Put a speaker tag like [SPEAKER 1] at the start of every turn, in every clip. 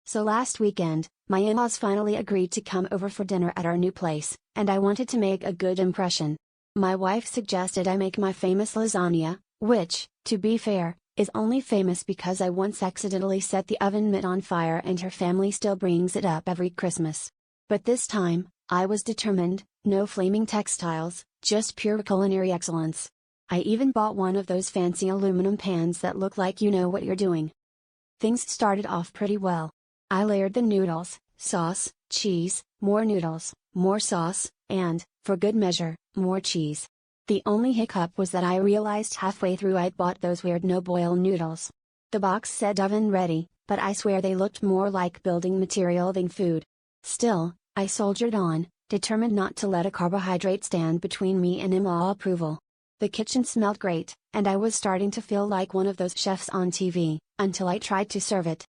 [SPEAKER 1] So last weekend, my in-laws finally agreed to come over for dinner at our new place, and I wanted to make a good impression. My wife suggested I make my famous lasagna, which, to be fair, is only famous because I once accidentally set the oven mitt on fire and her family still brings it up every Christmas. But this time, I was determined, no flaming textiles, just pure culinary excellence. I even bought one of those fancy aluminum pans that look like you know what you're doing. Things started off pretty well. I layered the noodles, sauce, cheese, more noodles, more sauce, and, for good measure, more cheese. The only hiccup was that I realized halfway through I'd bought those weird no-boil noodles. The box said oven ready, but I swear they looked more like building material than food. Still, I soldiered on, determined not to let a carbohydrate stand between me and in-law approval. The kitchen smelled great, and I was starting to feel like one of those chefs on TV, until I tried to serve it.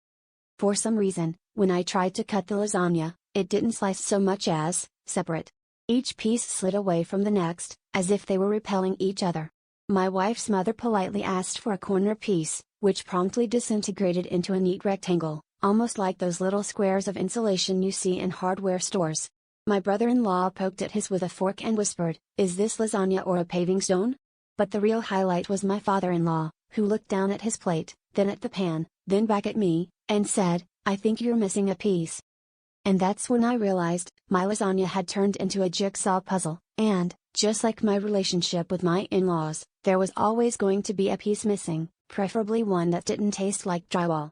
[SPEAKER 1] For some reason, when I tried to cut the lasagna, it didn't slice so much as separate. Each piece slid away from the next, as if they were repelling each other. My wife's mother politely asked for a corner piece, which promptly disintegrated into a neat rectangle, almost like those little squares of insulation you see in hardware stores. My brother-in-law poked at his with a fork and whispered, "Is this lasagna or a paving stone?" But the real highlight was my father-in-law, who looked down at his plate, then at the pan, then back at me, and said, "I think you're missing a piece." And that's when I realized, my lasagna had turned into a jigsaw puzzle, and, just like my relationship with my in-laws, there was always going to be a piece missing, preferably one that didn't taste like drywall.